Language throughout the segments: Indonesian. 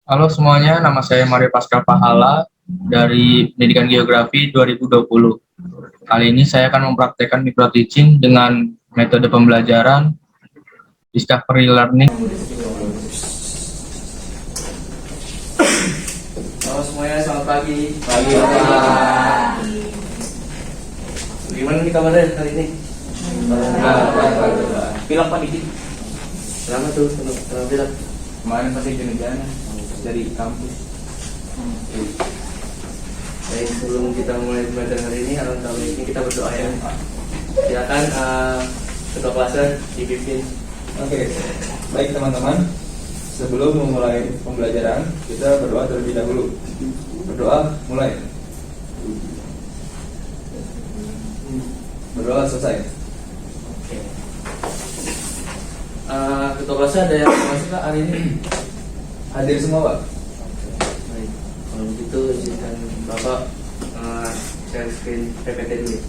Halo semuanya, nama saya Mario Pascal Pahala dari Pendidikan Geografi 2020. Kali ini saya akan mempraktekkan micro teaching dengan metode pembelajaran discovery learning. Halo semuanya, selamat pagi. Pagi, Pak. Gimana nih kabarnya hari ini? Pilak Pak dikit. Kenapa tuh? Kenapa pilak? Kemarin pasti hujan-hujanan dari kampus. Baik, sebelum kita mulai pembelajaran hari ini, alhamdulillah ini kita berdoa ya. Silakan ketua kelasnya dipimpin. Oke, baik teman-teman. Sebelum memulai pembelajaran, kita berdoa terlebih dahulu. Berdoa, mulai. Berdoa selesai. Oke. Ketua kelasnya ada yang masuk Kak hari ini? Hadir semua, Pak. Baik, kalau begitu izinkan Bapak share screen PPT dulu.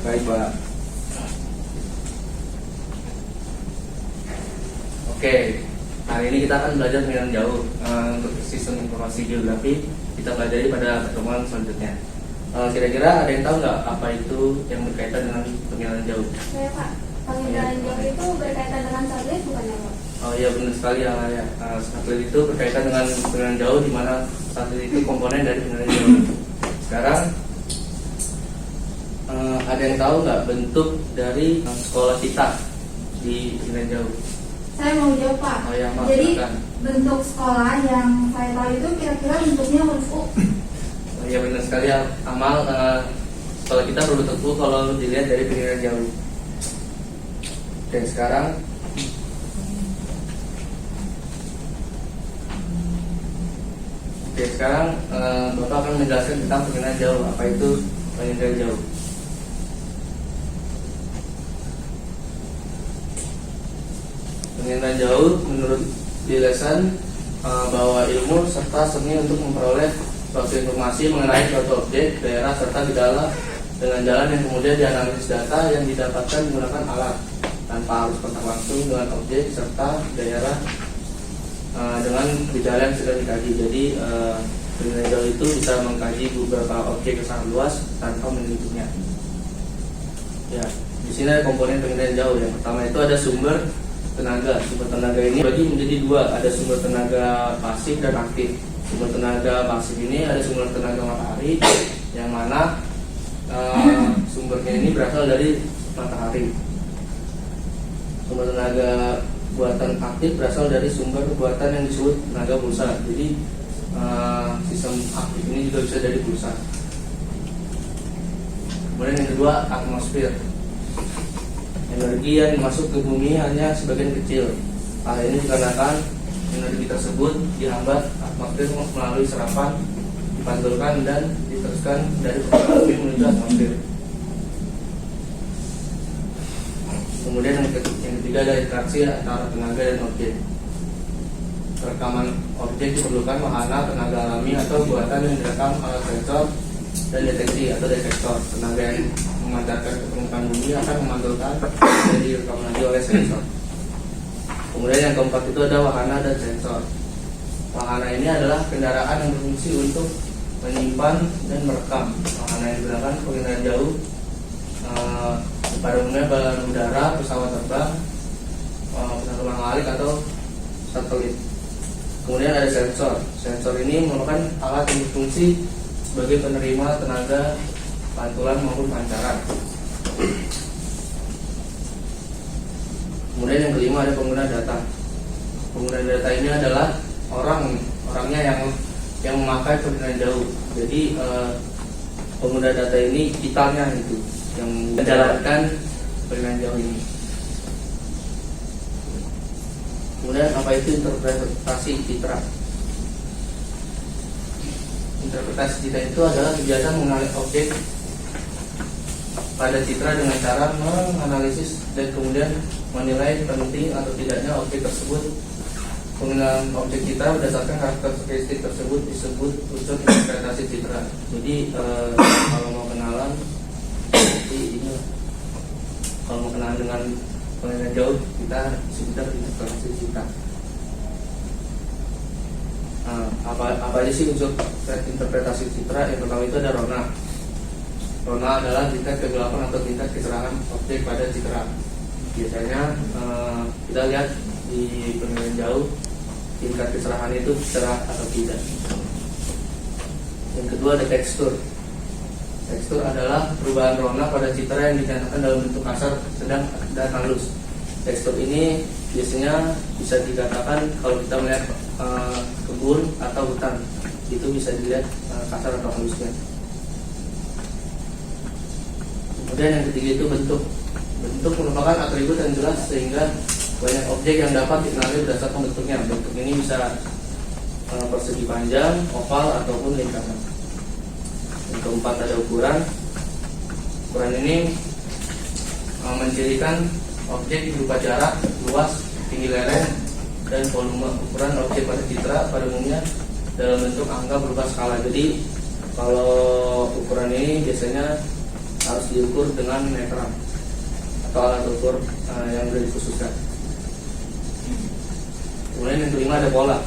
Baik, Pak. Oke, hari ini kita akan belajar pengenalan jauh untuk sistem informasi geografi. Kita pelajari pada pertemuan selanjutnya. Kira-kira ada yang tahu nggak apa itu yang berkaitan dengan pengenalan jauh? Saya Pak, pengenalan jauh itu berkaitan dengan satelit bukan ya Pak? Oh iya benar sekali ya. Satelit itu berkaitan dengan pengenalan jauh, di mana satelit itu komponen dari pengenalan jauh. Sekarang ada yang tahu nggak bentuk dari sekolah kita di pengenalan jauh? Saya mau jawab Pak. Oh ya, maaf, Jadi silakan. bentuk sekolah yang saya tahu itu kira-kira bentuknya huruf U. Oh iya benar sekali ya, Amal. Sekolah kita berbentuk U kalau dilihat dari pengenalan jauh. Oke, sekarang Bapak akan menjelaskan tentang pengenalan jauh. Apa itu pengenalan jauh? Pengenalan jauh menurut Dilesan bahwa ilmu serta seni untuk memperoleh suatu informasi mengenai suatu objek, daerah, serta gejala dengan jalan yang kemudian dianalisis data yang didapatkan menggunakan alat tanpa harus kontak langsung dengan objek serta daerah dengan gejala yang sudah dikaji. Jadi pengenalan jauh itu bisa mengkaji beberapa objek yang sangat luas tanpa menentunya. Ya, di sini ada komponen pengenalan jauh. Yang pertama itu ada sumber tenaga. Sumber tenaga ini bagi menjadi dua, ada sumber tenaga pasif dan aktif. Sumber tenaga pasif ini ada sumber tenaga matahari, yang mana sumbernya ini berasal dari matahari. Sumber tenaga buatan aktif berasal dari sumber buatan yang disebut tenaga pulsa. Jadi sistem aktif ini juga bisa dari pulsa. Kemudian yang kedua, atmosfer. Energi yang masuk ke bumi hanya sebagian kecil. Hal ini dikarenakan energi tersebut dihambat atmosfer melalui serapan, dipantulkan dan diteruskan dari permukaan bumi menuju atmosfer. Kemudian yang ketiga ada interaksi antara tenaga dan objek. Rekaman objek diperlukan wahana tenaga alami atau buatan yang direkam alat sensor dan deteksi atau detektor. Tenaga yang memancarkan ke permukaan bumi akan memantulkan dan direkam lagi oleh sensor. Kemudian yang keempat itu ada wahana dan sensor. Wahana ini adalah kendaraan yang berfungsi untuk menyimpan dan merekam. Wahana yang digunakan pengenalan jauh pada umumnya balon udara, pesawat terbang, pesawat terbang alik atau satelit. Kemudian ada sensor. Sensor ini merupakan alat yang berfungsi sebagai penerima tenaga pantulan maupun pancaran. Kemudian yang kelima ada pengguna data. Pengguna data ini adalah orangnya yang memakai pengenalan jauh. Jadi pengguna data ini kitanya itu yang menjalankan pengenalan jauh ini. Kemudian apa itu interpretasi citra? Interpretasi citra itu adalah kegiatan mengenali objek pada citra dengan cara menganalisis dan kemudian menilai penting atau tidaknya objek tersebut. Pengenalan objek citra berdasarkan karakteristik tersebut disebut unsur interpretasi citra. Jadi kalau mau kenalan, ini kalau mau kenalan dengan pengenalan jauh, kita sebentar interpretasi citra. Nah, apa aja sih unsur interpretasi citra? Yang pertama itu ada rona. Rona adalah tingkat kegelapan atau tingkat kecerahan objek pada citra. Biasanya kita lihat di penilaian jauh tingkat kecerahan itu cerah atau tidak. Yang kedua ada tekstur. Tekstur adalah perubahan rona pada citra yang dinyatakan dalam bentuk kasar, sedang, dan halus. Tekstur ini biasanya bisa dikatakan kalau kita melihat kebun atau hutan, itu bisa dilihat kasar atau halusnya. Kemudian yang ketiga itu bentuk. Bentuk merupakan atribut yang jelas sehingga banyak objek yang dapat dikenali berdasarkan bentuknya. Bentuk ini bisa persegi panjang, oval, ataupun lingkaran. Yang keempat ada ukuran. Ukuran ini mencirikan objek berupa jarak, luas, tinggi lereng, dan volume. Ukuran objek pada citra pada umumnya dalam bentuk angka berupa skala. Jadi kalau ukuran ini biasanya harus diukur dengan meteran atau alat ukur yang sudah dikhususkan. Kemudian yang kelima ada pola.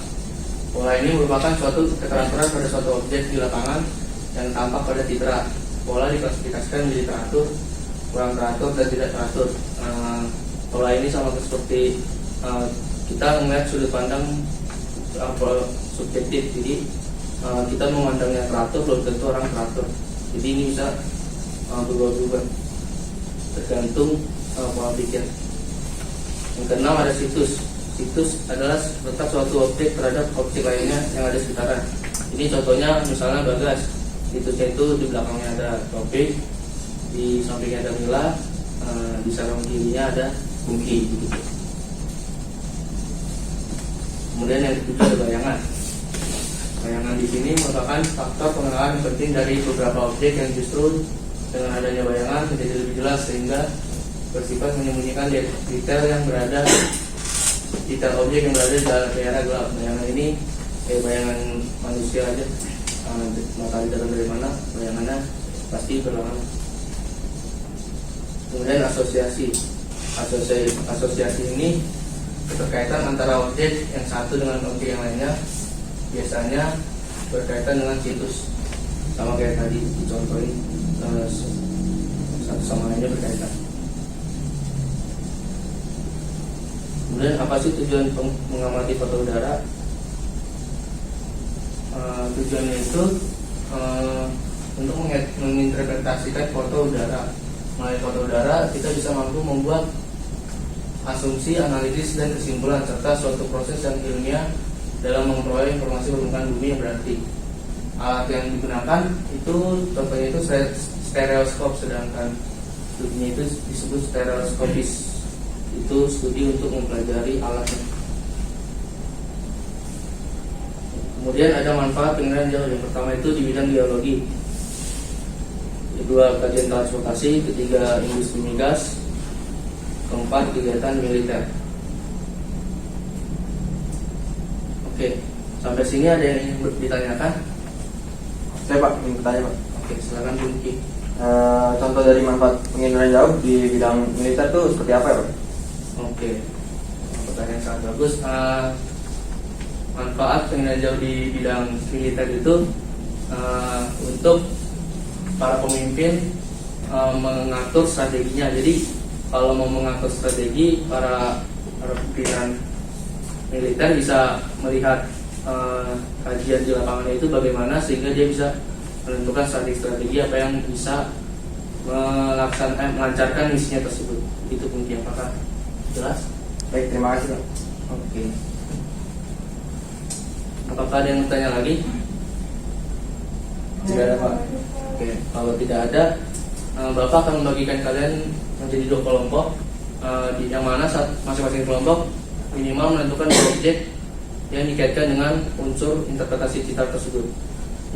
Pola ini merupakan suatu keterangan pada suatu objek di lapangan yang tampak pada citra. Pola diklasifikasikan menjadi teratur, kurang teratur, dan tidak teratur. Pola ini sama seperti kita melihat sudut pandang subjektif. Jadi kita memandangnya teratur belum tentu orang teratur. Jadi ini bisa berubah-ubah tergantung pola pikir. Yang keenam ada situs. Situs adalah letak suatu objek terhadap objek lainnya yang ada sekitaran. Ini contohnya misalnya Bagas. Situsnya itu di belakangnya ada topik, di sampingnya ada Mila, di sarung kirinya ada Bungki. Gitu. Kemudian yang ketiga ada bayangan. Bayangan di sini merupakan faktor pengenalan yang penting dari beberapa objek yang justru dengan adanya bayangan menjadi lebih jelas sehingga bersifat menyembunyikan detail yang berada detail objek yang berada di dalam daerah gelap. Bayangan ini bayangan manusia aja, matahari datang dari mana, bayangannya pasti berlawanan. Kemudian asosiasi ini keterkaitan antara objek yang satu dengan objek yang lainnya biasanya berkaitan dengan situs, sama kayak tadi dicontohin, satu sama lainnya berkaitan. Kemudian apa sih tujuan mengamati foto udara? Tujuannya itu untuk menginterpretasikan foto udara. Melalui foto udara kita bisa mampu membuat asumsi, analisis, dan kesimpulan serta suatu proses yang ilmiah dalam memperoleh informasi permukaan bumi yang berarti. Alat yang digunakan itu contohnya itu stereoskop, sedangkan studinya itu disebut stereoskopis. Itu studi untuk mempelajari alatnya. Kemudian ada manfaat penilaian jauh. Yang pertama itu di bidang geologi, kedua kajian transportasi, ketiga industri migas, keempat kegiatan militer. Oke, sampai sini ada yang ingin ditanyakan? Saya Pak, ingin bertanya Pak. Oke, silakan Bungki. Contoh dari manfaat penginderaan jauh di bidang militer itu seperti apa ya Pak? Oke, pertanyaan sangat bagus. Manfaat penginderaan jauh di bidang militer itu untuk para pemimpin mengatur strateginya. Jadi kalau mau mengatur strategi, para pimpinan militer bisa melihat kajian di lapangan itu bagaimana sehingga dia bisa menentukan strategi apa yang bisa melancarkan misinya tersebut. Itu mungkin apakah jelas? Baik, terima kasih Pak. Oke. Apakah ada yang bertanya lagi? Tidak ada Pak. Oke, kalau tidak ada, Bapak akan membagikan kalian menjadi 2 kelompok, yang mana masing-masing kelompok minimal menentukan 2 objek yang dikaitkan dengan unsur interpretasi citra tersebut.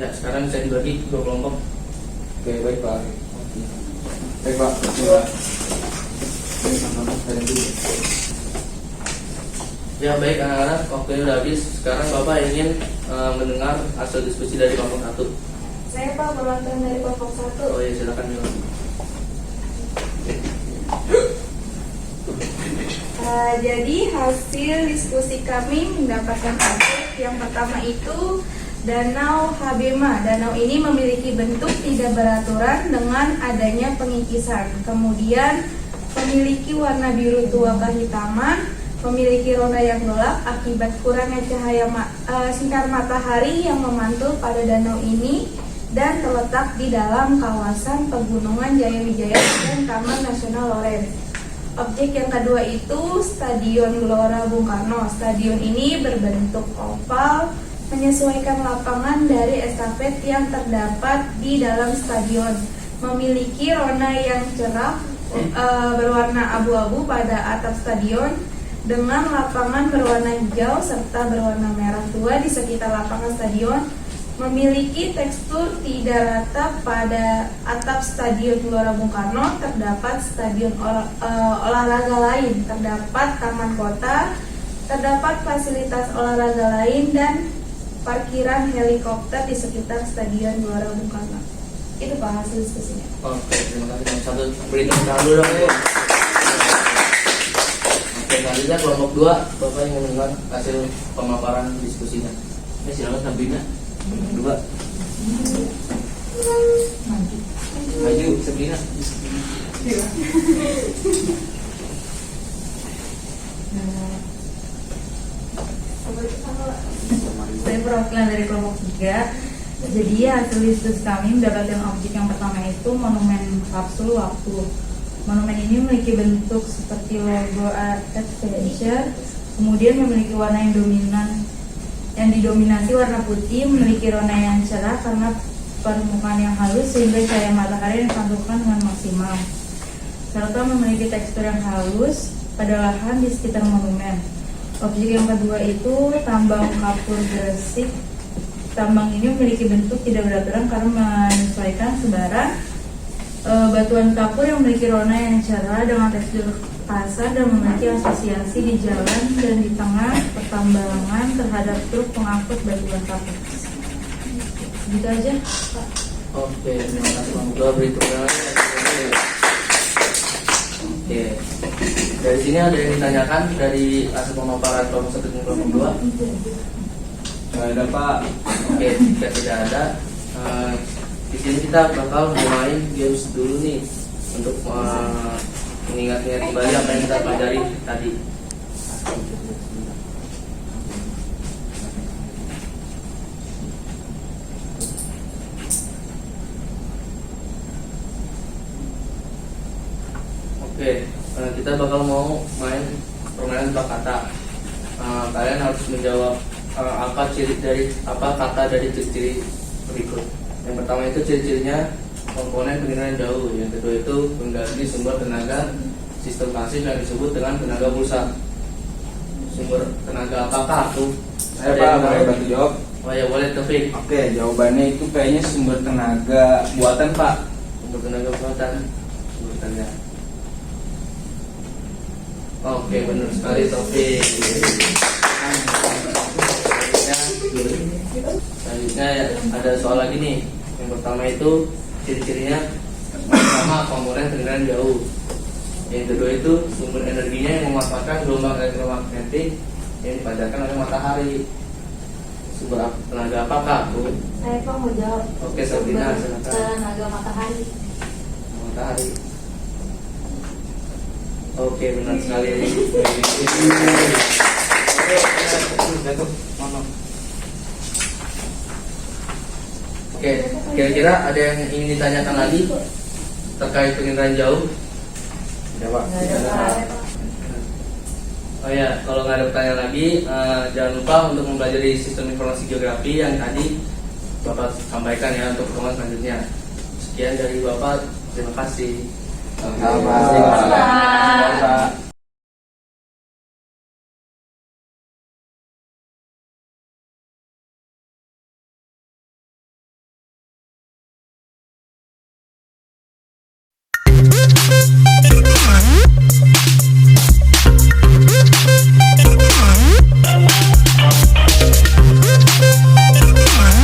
Ya, sekarang bisa dibagi 2 kelompok. Oke, baik Pak. Baik Pak. Ya baik anak-anak, waktunya sudah habis. Sekarang Bapak ingin mendengar hasil diskusi dari kelompok 1. Saya Pak perwakilan dari kelompok 1. Oh ya, silakan Mila. Jadi hasil diskusi kami mendapatkan hasil Yang pertama itu Danau Habema. Danau ini memiliki bentuk tidak beraturan dengan adanya pengikisan. Kemudian memiliki warna biru tua kehitaman, memiliki rona yang gelap akibat kurangnya cahaya sinar matahari yang memantul pada danau ini, dan terletak di dalam kawasan pegunungan Jayawijaya dan Taman Nasional Lawrence. Objek yang kedua itu Stadion Gelora Bung Karno. Stadion ini berbentuk oval, menyesuaikan lapangan dari estafet yang terdapat di dalam stadion. Memiliki rona yang cerah berwarna abu-abu pada atap stadion, dengan lapangan berwarna hijau serta berwarna merah tua di sekitar lapangan stadion. Memiliki tekstur tidak rata pada atap Stadion Gelora Bung Karno. Terdapat stadion olahraga lain, terdapat taman kota, terdapat fasilitas olahraga lain, dan parkiran helikopter di sekitar Stadion Gelora Bung Karno. Itu Pak hasil diskusinya. Oke, terima kasih. Satu beri tepuk tangan dulu dong. Oke, selanjutnya kelompok 2, Bapak yang mendengar hasil pemaparan diskusinya. Silakan Sabrina. 2. Maju Sabrina. Saya perwakilan dari kelompok 3. Jadi hasil diskusi kami mendapatkan objek yang pertama itu monumen kapsul waktu. Monumen ini memiliki bentuk seperti logo adventure, kemudian memiliki warna yang dominan, yang didominasi warna putih, memiliki rona yang cerah karena permukaan yang halus sehingga cahaya matahari dipantulkan dengan maksimal, serta memiliki tekstur yang halus pada lahan di sekitar monumen. Objek yang kedua itu tambang kapur Gresik. Tambang ini memiliki bentuk tidak beraturan karena menyesuaikan sebaran batuan kapur yang memiliki rona yang cerah dengan tekstur kasar dan memiliki asosiasi di jalan dan di tengah pertambangan terhadap truk pengangkut batuan kapur. Gitu aja, Pak. Oke, terima kasih kelompok 2, beri tepuk tangan. Oke, dari sini ada yang ditanyakan dari hasil pemaparan kelompok 1 dan kelompok 2? Nggak ada Pak. Oke, jika tidak ada, di sini kita bakal mulai games dulu nih untuk mengingat-ingat kembali apa yang kita pelajari tadi. Oke, kita bakal mau main permainan tebak kata. Kalian harus menjawab apa ciri dari apa kata dari ciri-ciri berikut. Yang pertama itu ciri-cirinya komponen pengiriman jauh. Yang kedua itu pengganti sumber tenaga sistem pasif yang disebut dengan tenaga pulsa. Sumber tenaga apakah tuh? Saya Pak, boleh bantu jawab? Oh ya, boleh Taufik. Oke, jawabannya itu kayaknya sumber tenaga buatan Pak. Sumber tenaga buatan. Sumber tenaga. Oke, benar sekali Taufik. Selanjutnya ya, ada soal lagi nih. Yang pertama itu ciri-cirinya sama komponen pengiriman jauh. Yang kedua itu sumber energinya yang memanfaatkan gelombang elektromagnetik yang dipancarkan oleh matahari. Sumber tenaga apakah, Bu? Saya Pak mau jawab. Oke, Sabrina, silakan. Tenaga matahari. Matahari. Oke, benar sekali. Oke, kira-kira ada yang ingin ditanyakan lagi terkait pengiriman jauh? Jawab. Oh ya, kalau nggak ada pertanyaan lagi, jangan lupa untuk mempelajari sistem informasi geografi yang tadi Bapak sampaikan ya untuk pertemuan selanjutnya. Sekian dari Bapak, terima kasih. Terima kasih Pak.